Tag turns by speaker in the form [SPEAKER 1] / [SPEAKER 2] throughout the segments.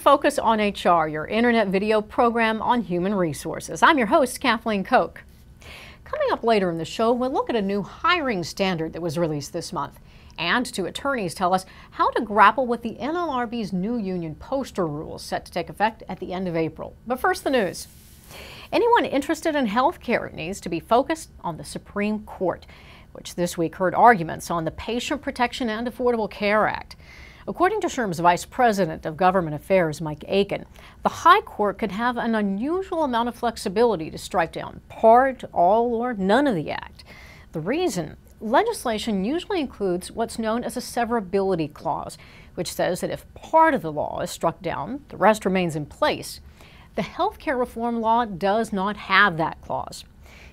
[SPEAKER 1] Focus on HR, your internet video program on human resources. I'm your host, Kathleen Koch. Coming up later in the show, we'll look at a new hiring standard that was released this month. And two attorneys tell us how to grapple with the NLRB's new union poster rules set to take effect at the end of April. But first, the news. Anyone interested in health care needs to be focused on the Supreme Court, which this week heard arguments on the Patient Protection and Affordable Care Act. According to SHRM's Vice President of Government Affairs, Mike Aiken, the High Court could have an unusual amount of flexibility to strike down part, all, or none of the act. The reason? Legislation usually includes what's known as a severability clause, which says that if part of the law is struck down, the rest remains in place. The health care reform law does not have that clause.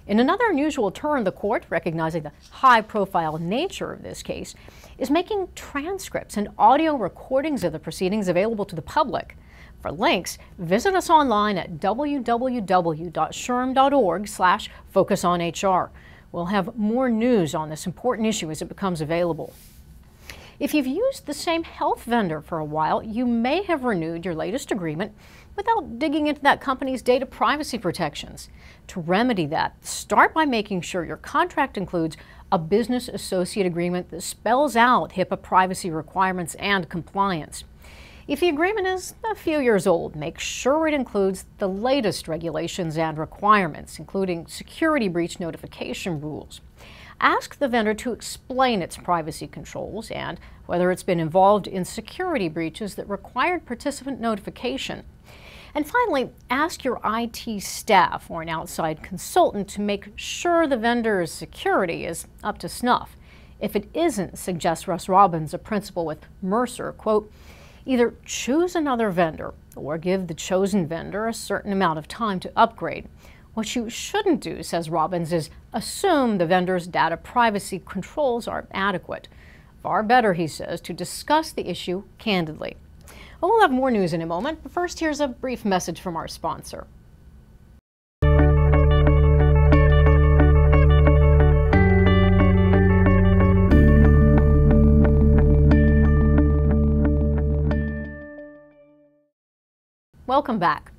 [SPEAKER 1] In another unusual turn, the court, recognizing the high-profile nature of this case, is making transcripts and audio recordings of the proceedings available to the public. For links, visit us online at www.shrm.org/focusonhr. We'll have more news on this important issue as it becomes available. If you've used the same health vendor for a while, you may have renewed your latest agreement without digging into that company's data privacy protections. To remedy that, start by making sure your contract includes a business associate agreement that spells out HIPAA privacy requirements and compliance. If the agreement is a few years old, make sure it includes the latest regulations and requirements, including security breach notification rules. Ask the vendor to explain its privacy controls and whether it's been involved in security breaches that required participant notification. And finally, ask your IT staff or an outside consultant to make sure the vendor's security is up to snuff. If it isn't, suggests Russ Robbins, a principal with Mercer, quote, either choose another vendor or give the chosen vendor a certain amount of time to upgrade. What you shouldn't do, says Robbins, is assume the vendor's data privacy controls are adequate. Far better, he says, to discuss the issue candidly. Well, we'll have more news in a moment, but first here's a brief message from our sponsor. Welcome back.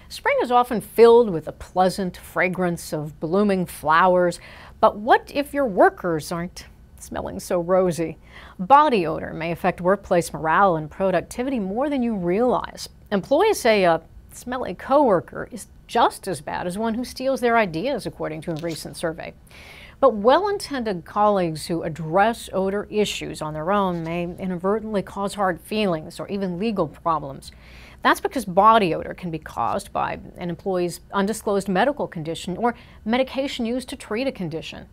[SPEAKER 1] Spring is often filled with the pleasant fragrance of blooming flowers, but what if your workers aren't smelling so rosy? Body odor may affect workplace morale and productivity more than you realize. Employees say a smelly coworker is just as bad as one who steals their ideas, according to a recent survey. But well-intended colleagues who address odor issues on their own may inadvertently cause hard feelings or even legal problems. That's because body odor can be caused by an employee's undisclosed medical condition or medication used to treat a condition.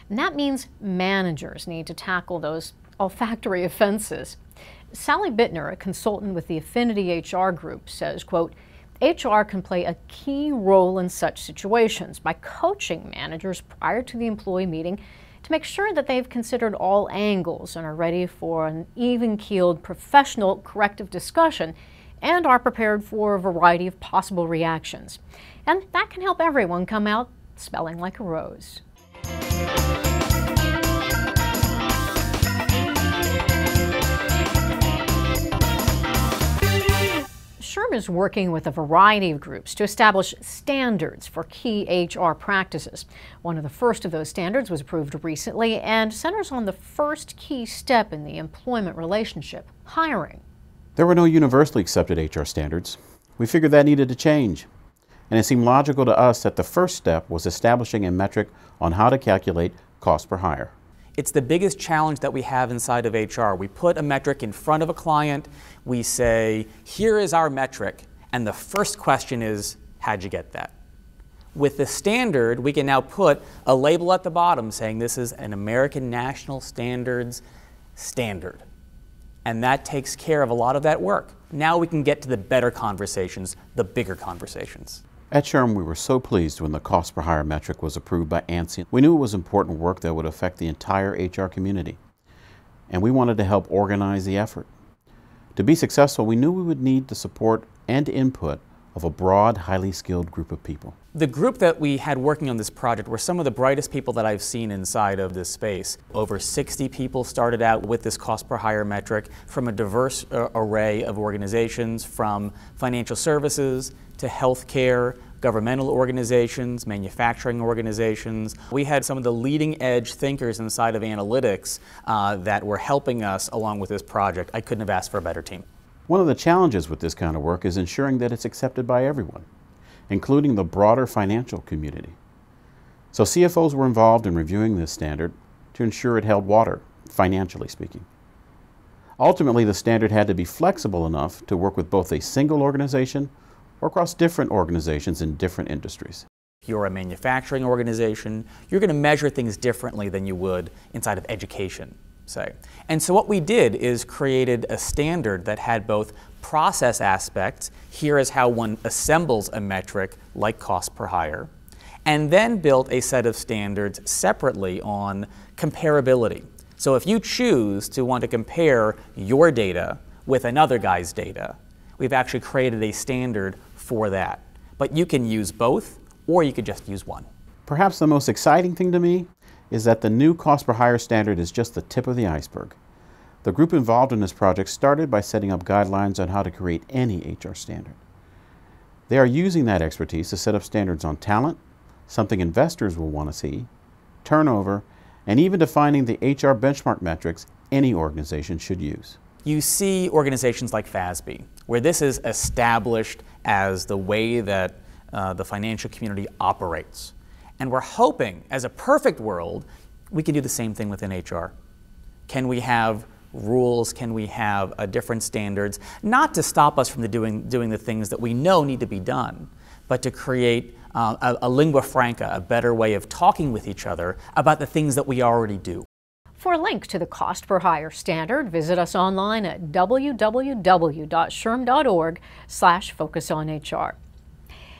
[SPEAKER 1] And that means managers need to tackle those olfactory offenses. Sally Bittner, a consultant with the Affinity HR Group, says, quote, HR can play a key role in such situations by coaching managers prior to the employee meeting to make sure that they've considered all angles and are ready for an even-keeled professional corrective discussion and are prepared for a variety of possible reactions. And that can help everyone come out smelling like a rose. SHRM is working with a variety of groups to establish standards for key HR practices. One of the first of those standards was approved recently and centers on the first key step in the employment relationship, hiring.
[SPEAKER 2] There were no universally accepted HR standards. We figured that needed to change. And it seemed logical to us that the first step was establishing a metric on how to calculate cost per hire.
[SPEAKER 3] It's the biggest challenge that we have inside of HR. We put a metric in front of a client, we say, here is our metric, and the first question is, how'd you get that? With the standard, we can now put a label at the bottom saying this is an American National Standards standard. And that takes care of a lot of that work. Now we can get to the better conversations, the bigger conversations.
[SPEAKER 2] At SHRM, we were so pleased when the cost per hire metric was approved by ANSI. We knew it was important work that would affect the entire HR community, and we wanted to help organize the effort. To be successful, we knew we would need the support and input of a broad, highly skilled group of people.
[SPEAKER 3] The group that we had working on this project were some of the brightest people that I've seen inside of this space. Over 60 people started out with this cost per hire metric from a diverse array of organizations, from financial services to healthcare, governmental organizations, manufacturing organizations. We had some of the leading edge thinkers inside of analytics that were helping us along with this project. I couldn't have asked for a better team.
[SPEAKER 2] One of the challenges with this kind of work is ensuring that it's accepted by everyone, including the broader financial community. So CFOs were involved in reviewing this standard to ensure it held water, financially speaking. Ultimately, the standard had to be flexible enough to work with both a single organization or across different organizations in different industries.
[SPEAKER 3] If you're a manufacturing organization, you're going to measure things differently than you would inside of education, say. And so what we did is created a standard that had both process aspects, here is how one assembles a metric like cost per hire, and then built a set of standards separately on comparability. So if you choose to want to compare your data with another guy's data, we've actually created a standard for that. But you can use both, or you could just use one.
[SPEAKER 2] Perhaps the most exciting thing to me is that the new cost per hire standard is just the tip of the iceberg. The group involved in this project started by setting up guidelines on how to create any HR standard. They are using that expertise to set up standards on talent, something investors will want to see, turnover, and even defining the HR benchmark metrics any organization should use.
[SPEAKER 3] You see organizations like FASB, where this is established as the way that the financial community operates. And we're hoping, as a perfect world, we can do the same thing within HR. Can we have rules? Can we have different standards? Not to stop us from doing the things that we know need to be done, but to create a lingua franca, a better way of talking with each other about the things that we already do.
[SPEAKER 1] For a link to the cost per hire standard, visit us online at www.shrm.org/focusonhr.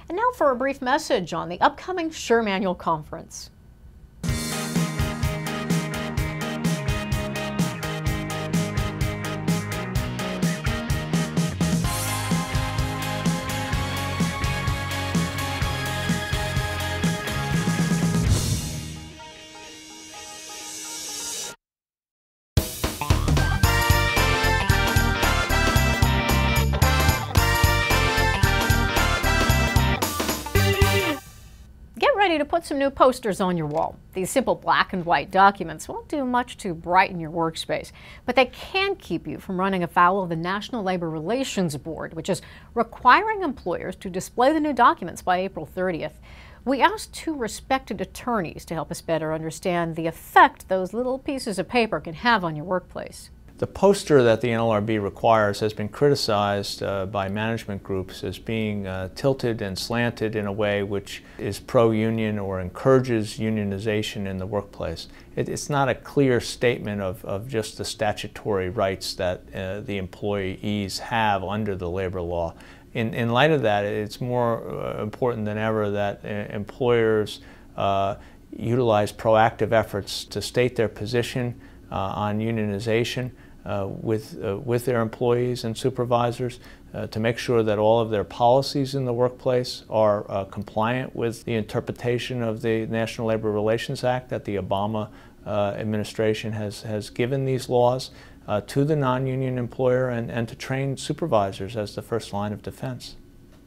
[SPEAKER 1] And now for a brief message on the upcoming SHRM Annual Conference. Ready to put some new posters on your wall. These simple black and white documents won't do much to brighten your workspace, but they can keep you from running afoul of the National Labor Relations Board, which is requiring employers to display the new documents by April 30th. We asked two respected attorneys to help us better understand the effect those little pieces of paper can have on your workplace.
[SPEAKER 4] The poster that the NLRB requires has been criticized by management groups as being tilted and slanted in a way which is pro-union or encourages unionization in the workplace. It's not a clear statement of just the statutory rights that the employees have under the labor law. In light of that, it's more important than ever that employers utilize proactive efforts to state their position on unionization with their employees and supervisors to make sure that all of their policies in the workplace are compliant with the interpretation of the National Labor Relations Act that the Obama administration has given these laws to the non-union employer and to train supervisors as the first line of defense.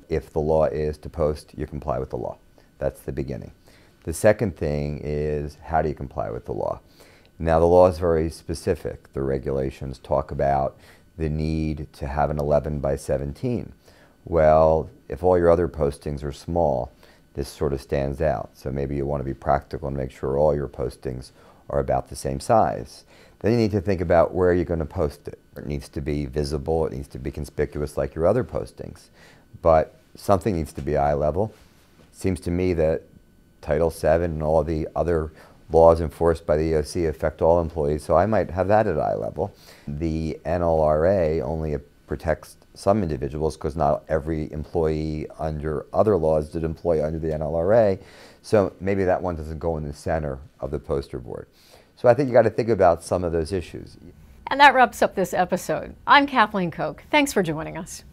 [SPEAKER 5] If the law is to post, you comply with the law. That's the beginning. The second thing is, how do you comply with the law? Now, the law is very specific. The regulations talk about the need to have an 11 by 17. Well, if all your other postings are small, this sort of stands out. So maybe you want to be practical and make sure all your postings are about the same size. Then you need to think about where you're going to post it. It needs to be visible. It needs to be conspicuous like your other postings. But something needs to be eye level. It seems to me that Title VII and all the other laws enforced by the EOC affect all employees, so I might have that at eye level. The NLRA only protects some individuals because not every employee under other laws did employ under the NLRA, so maybe that one doesn't go in the center of the poster board. So I think you got to think about some of those issues.
[SPEAKER 1] And that wraps up this episode. I'm Kathleen Koch. Thanks for joining us.